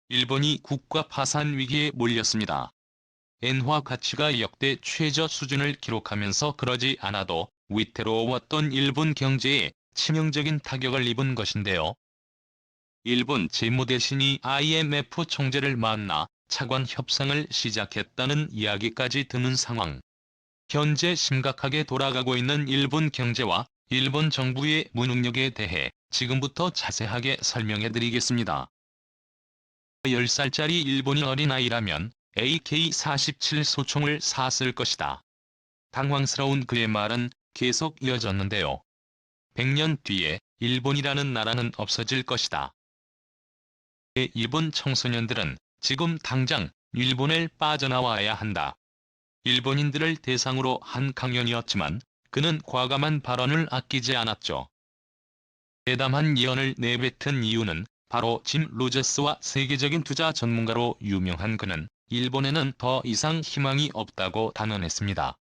일본이 국가 파산 위기에 몰렸습니다. 엔화 가치가 역대 최저 수준을 기록하면서 그러지 않아도 위태로웠던 일본 경제에 치명적인 타격을 입은 것인데요. 일본 재무대신이 IMF 총재를 만나 차관 협상을 시작했다는 이야기까지 드는 상황. 현재 심각하게 돌아가고 있는 일본 경제와 일본 정부의 무능력에 대해 지금부터 자세하게 설명해드리겠습니다. 10살짜리 일본인 어린아이라면 AK-47 소총을 샀을 것이다. 당황스러운 그의 말은 계속 이어졌는데요. 100년 뒤에 일본이라는 나라는 없어질 것이다. 일본 청소년들은 지금 당장 일본을 빠져나와야 한다. 일본인들을 대상으로 한 강연이었지만 그는 과감한 발언을 아끼지 않았죠. 대담한 예언을 내뱉은 이유는 바로 짐 로저스와 세계적인 투자 전문가로 유명한 그는 일본에는 더 이상 희망이 없다고 단언했습니다.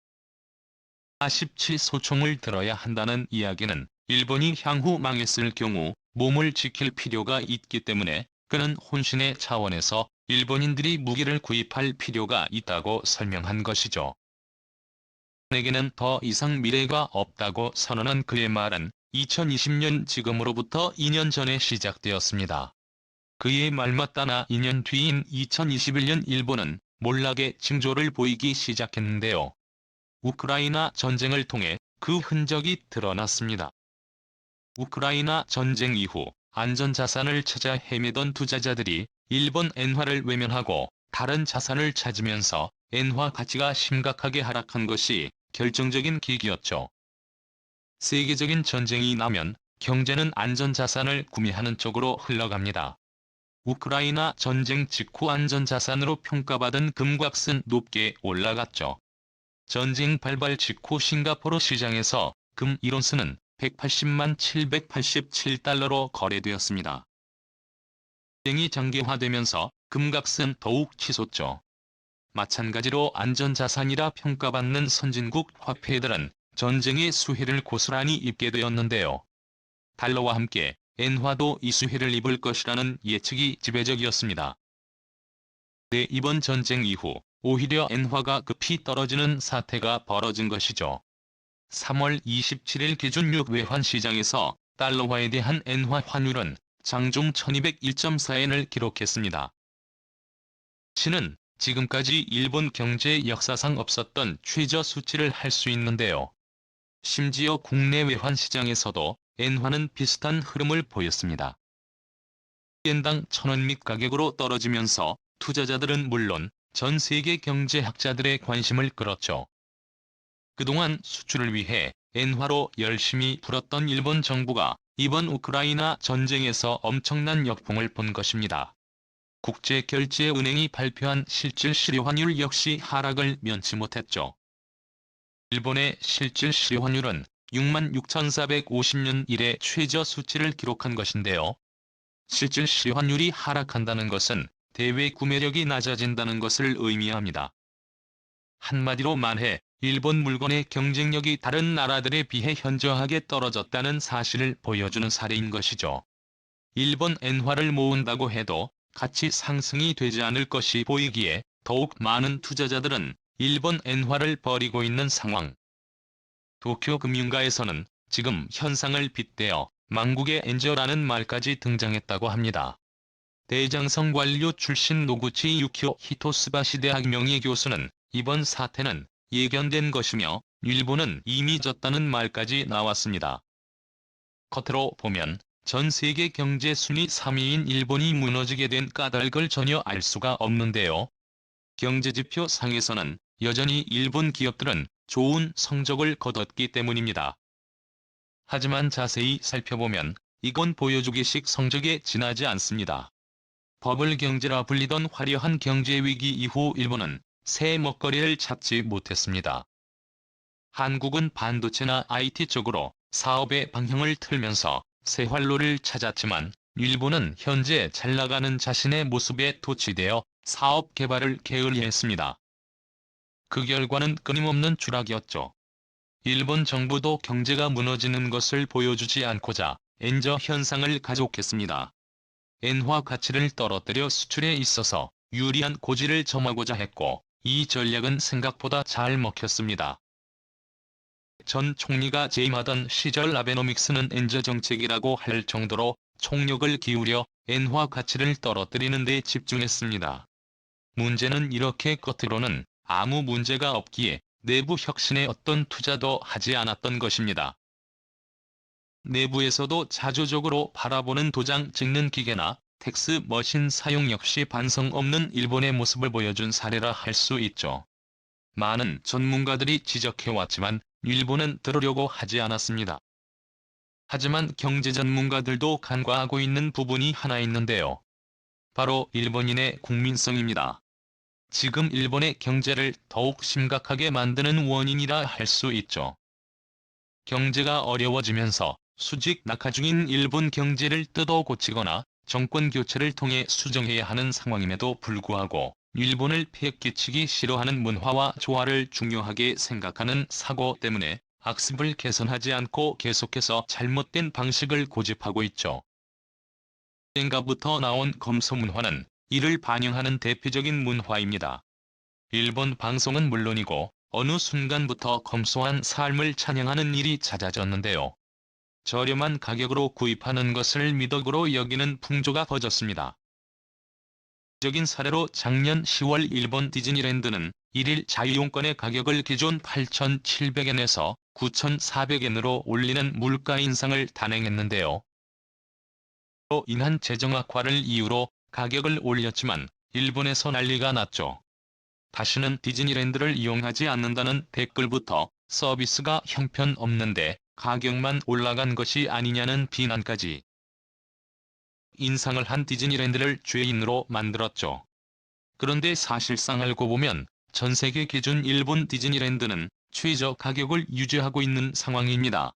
47 소총을 들어야 한다는 이야기는 일본이 향후 망했을 경우 몸을 지킬 필요가 있기 때문에 그는 혼신의 차원에서 일본인들이 무기를 구입할 필요가 있다고 설명한 것이죠. 내게는 더 이상 미래가 없다고 선언한 그의 말은 2020년 지금으로부터 2년 전에 시작되었습니다. 그의 말만 따나 2년 뒤인 2021년 일본은 몰락의 징조를 보이기 시작했는데요. 우크라이나 전쟁을 통해 그 흔적이 드러났습니다. 우크라이나 전쟁 이후 안전자산을 찾아 헤매던 투자자들이 일본 엔화를 외면하고 다른 자산을 찾으면서 엔화 가치가 심각하게 하락한 것이 결정적인 계기였죠. 세계적인 전쟁이 나면 경제는 안전자산을 구매하는 쪽으로 흘러갑니다. 우크라이나 전쟁 직후 안전자산으로 평가받은 금값은 높게 올라갔죠. 전쟁 발발 직후 싱가포르 시장에서 금 1온스는 180만 787달러로 거래되었습니다. 전쟁이 장기화되면서 금값은 더욱 치솟죠. 마찬가지로 안전자산이라 평가받는 선진국 화폐들은 전쟁의 수혜를 고스란히 입게 되었는데요. 달러와 함께 엔화도 이 수혜를 입을 것이라는 예측이 지배적이었습니다. 이번 전쟁 이후 오히려 엔화가 급히 떨어지는 사태가 벌어진 것이죠. 3월 27일 기준 6외환 시장에서 달러화에 대한 엔화 환율은 장중 1201.4엔을 기록했습니다. 시는 지금까지 일본 경제 역사상 없었던 최저 수치를 할 수 있는데요. 심지어 국내 외환 시장에서도 엔화는 비슷한 흐름을 보였습니다. 엔당 1000원 밑 가격으로 떨어지면서 투자자들은 물론 전 세계 경제학자들의 관심을 끌었죠. 그동안 수출을 위해 엔화로 열심히 풀었던 일본 정부가 이번 우크라이나 전쟁에서 엄청난 역풍을 본 것입니다. 국제결제은행이 발표한 실질 실효환율 역시 하락을 면치 못했죠. 일본의 실질 실효환율은 66,450년 이래 최저 수치를 기록한 것인데요. 실질 실효환율이 하락한다는 것은 대외 구매력이 낮아진다는 것을 의미합니다. 한마디로 말해 일본 물건의 경쟁력이 다른 나라들에 비해 현저하게 떨어졌다는 사실을 보여주는 사례인 것이죠. 일본 엔화를 모은다고 해도 가치 상승이 되지 않을 것이 보이기에 더욱 많은 투자자들은 일본 엔화를 버리고 있는 상황. 도쿄 금융가에서는 지금 현상을 빗대어 망국의 엔저라는 말까지 등장했다고 합니다. 대장성 관료 출신 노구치 유키오 히토스바시 대학 명예교수는 이번 사태는 예견된 것이며 일본은 이미 졌다는 말까지 나왔습니다. 겉으로 보면 전 세계 경제 순위 3위인 일본이 무너지게 된 까닭을 전혀 알 수가 없는데요. 경제지표 상에서는 여전히 일본 기업들은 좋은 성적을 거뒀기 때문입니다. 하지만 자세히 살펴보면 이건 보여주기식 성적에 지나지 않습니다. 버블 경제라 불리던 화려한 경제 위기 이후 일본은 새 먹거리를 찾지 못했습니다. 한국은 반도체나 IT 쪽으로 사업의 방향을 틀면서 새 활로를 찾았지만 일본은 현재 잘나가는 자신의 모습에 도취되어 사업 개발을 게을리했습니다. 그 결과는 끊임없는 추락이었죠. 일본 정부도 경제가 무너지는 것을 보여주지 않고자 엔저 현상을 가속했습니다. 엔화 가치를 떨어뜨려 수출에 있어서 유리한 고지를 점하고자 했고, 이 전략은 생각보다 잘 먹혔습니다. 전 총리가 재임하던 시절 아베노믹스는 엔저 정책이라고 할 정도로 총력을 기울여 엔화 가치를 떨어뜨리는 데 집중했습니다. 문제는 이렇게 겉으로는 아무 문제가 없기에 내부 혁신에 어떤 투자도 하지 않았던 것입니다. 내부에서도 자조적으로 바라보는 도장 찍는 기계나 텍스 머신 사용 역시 반성 없는 일본의 모습을 보여준 사례라 할 수 있죠. 많은 전문가들이 지적해왔지만 일본은 들으려고 하지 않았습니다. 하지만 경제 전문가들도 간과하고 있는 부분이 하나 있는데요. 바로 일본인의 국민성입니다. 지금 일본의 경제를 더욱 심각하게 만드는 원인이라 할 수 있죠. 경제가 어려워지면서 수직 낙하 중인 일본 경제를 뜯어 고치거나 정권 교체를 통해 수정해야 하는 상황임에도 불구하고 일본을 패기치기 싫어하는 문화와 조화를 중요하게 생각하는 사고 때문에 악습을 개선하지 않고 계속해서 잘못된 방식을 고집하고 있죠. 언젠가부터 나온 검소 문화는 이를 반영하는 대표적인 문화입니다. 일본 방송은 물론이고 어느 순간부터 검소한 삶을 찬양하는 일이 잦아졌는데요. 저렴한 가격으로 구입하는 것을 미덕으로 여기는 풍조가 퍼졌습니다. 적인 사례로 작년 10월 일본 디즈니랜드는 1일 자유용권의 가격을 기존 8,700엔에서 9,400엔으로 올리는 물가 인상을 단행했는데요. 로 인한 재정 악화를 이유로 가격을 올렸지만 일본에서 난리가 났죠. 다시는 디즈니랜드를 이용하지 않는다는 댓글부터 서비스가 형편없는데 가격만 올라간 것이 아니냐는 비난까지. 인상을 한 디즈니랜드를 죄인으로 만들었죠. 그런데 사실상 알고 보면 전 세계 기준 일본 디즈니랜드는 최저 가격을 유지하고 있는 상황입니다.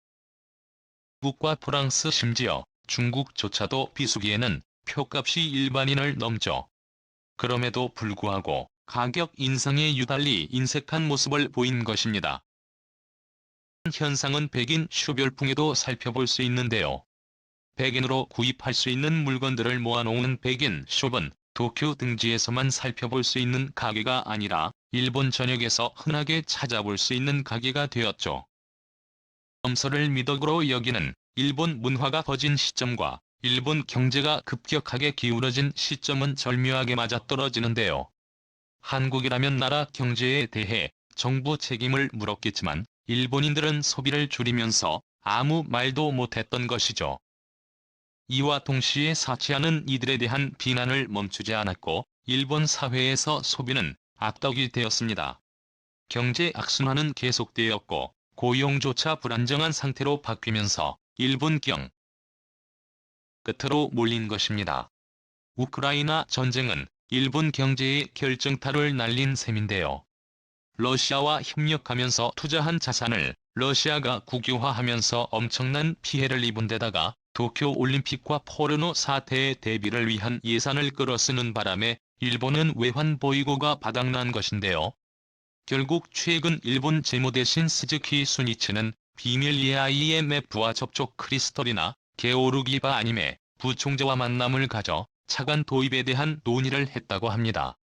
미국과 프랑스 심지어 중국조차도 비수기에는 표값이 일반인을 넘죠. 그럼에도 불구하고 가격 인상에 유달리 인색한 모습을 보인 것입니다. 현상은 백인 쇼별풍에도 살펴볼 수 있는데요. 백엔으로 구입할 수 있는 물건들을 모아놓은 백인 숍은 도쿄 등지에서만 살펴볼 수 있는 가게가 아니라 일본 전역에서 흔하게 찾아볼 수 있는 가게가 되었죠. 검소를 미덕으로 여기는 일본 문화가 퍼진 시점과 일본 경제가 급격하게 기울어진 시점은 절묘하게 맞아떨어지는데요. 한국이라면 나라 경제에 대해 정부 책임을 물었겠지만 일본인들은 소비를 줄이면서 아무 말도 못했던 것이죠. 이와 동시에 사치하는 이들에 대한 비난을 멈추지 않았고 일본 사회에서 소비는 악덕이 되었습니다. 경제 악순환은 계속되었고 고용조차 불안정한 상태로 바뀌면서 일본 끝으로 몰린 것입니다. 우크라이나 전쟁은 일본 경제에 결정타를 날린 셈인데요. 러시아와 협력하면서 투자한 자산을 러시아가 국유화하면서 엄청난 피해를 입은 데다가 도쿄올림픽과 포르노 사태의 대비를 위한 예산을 끌어쓰는 바람에 일본은 외환 보유고가 바닥난 것인데요. 결국 최근 일본 재무대신 스즈키 수니치는 비밀리에 IMF와 접촉 크리스털이나 게오르기바 아니메 부총재와 만남을 가져 차관 도입에 대한 논의를 했다고 합니다.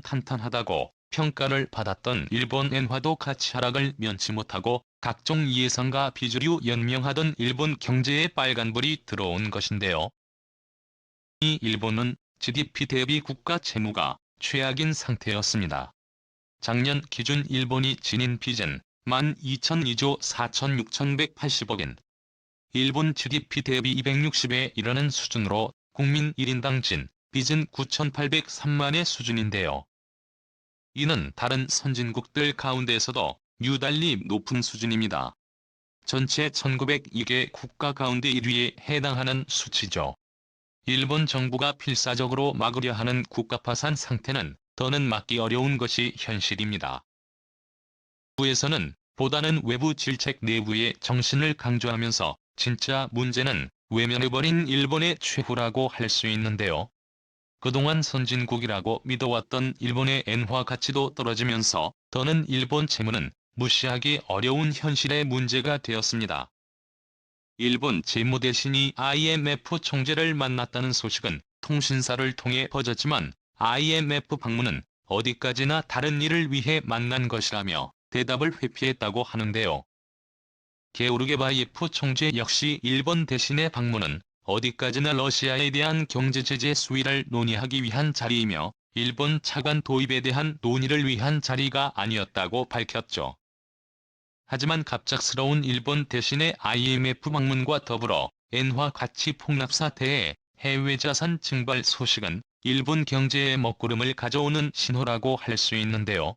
탄탄하다고 평가를 받았던 일본 엔화도 가치 하락을 면치 못하고 각종 예상과 비주류 연명하던 일본 경제에 빨간불이 들어온 것인데요. 이 일본은 GDP 대비 국가 채무가 최악인 상태였습니다. 작년 기준 일본이 지닌 빚은 12,002조 4,6180억엔. 일본 GDP 대비 260에 이르는 수준으로 국민 1인당 진 빚은 9,803만의 수준인데요. 이는 다른 선진국들 가운데서도 유달리 높은 수준입니다. 전체 1902개 국가 가운데 1위에 해당하는 수치죠. 일본 정부가 필사적으로 막으려 하는 국가파산 상태는 더는 막기 어려운 것이 현실입니다. 정부에서는 보다는 외부 질책 내부의 정신을 강조하면서 진짜 문제는 외면해버린 일본의 최후라고 할 수 있는데요. 그동안 선진국이라고 믿어왔던 일본의 엔화 가치도 떨어지면서 더는 일본 채무는 무시하기 어려운 현실의 문제가 되었습니다. 일본 재무대신이 IMF 총재를 만났다는 소식은 통신사를 통해 퍼졌지만 IMF 방문은 어디까지나 다른 일을 위해 만난 것이라며 대답을 회피했다고 하는데요. 게오르게바이에프 총재 역시 일본 대신의 방문은 어디까지나 러시아에 대한 경제 제재 수위를 논의하기 위한 자리이며 일본 차관 도입에 대한 논의를 위한 자리가 아니었다고 밝혔죠. 하지만 갑작스러운 일본 대신의 IMF 방문과 더불어 엔화 가치 폭락 사태에 해외 자산 증발 소식은 일본 경제에 먹구름을 가져오는 신호라고 할 수 있는데요.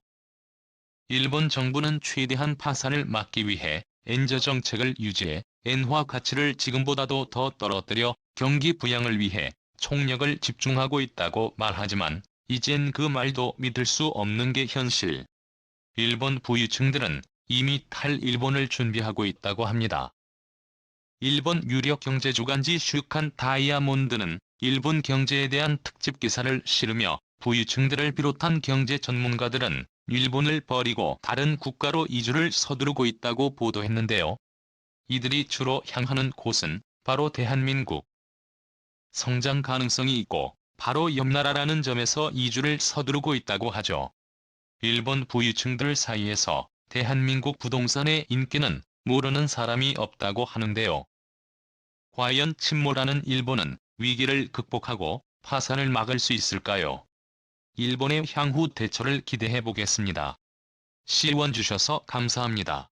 일본 정부는 최대한 파산을 막기 위해 엔저 정책을 유지해 엔화 가치를 지금보다도 더 떨어뜨려 경기 부양을 위해 총력을 집중하고 있다고 말하지만 이젠 그 말도 믿을 수 없는 게 현실. 일본 부유층들은 이미 탈일본을 준비하고 있다고 합니다. 일본 유력 경제주간지 슈칸 다이아몬드는 일본 경제에 대한 특집 기사를 실으며 부유층들을 비롯한 경제 전문가들은 일본을 버리고 다른 국가로 이주를 서두르고 있다고 보도했는데요. 이들이 주로 향하는 곳은 바로 대한민국. 성장 가능성이 있고 바로 옆 나라라는 점에서 이주를 서두르고 있다고 하죠. 일본 부유층들 사이에서 대한민국 부동산의 인기는 모르는 사람이 없다고 하는데요. 과연 침몰하는 일본은 위기를 극복하고 파산을 막을 수 있을까요? 일본의 향후 대처를 기대해 보겠습니다. 시원 주셔서 감사합니다.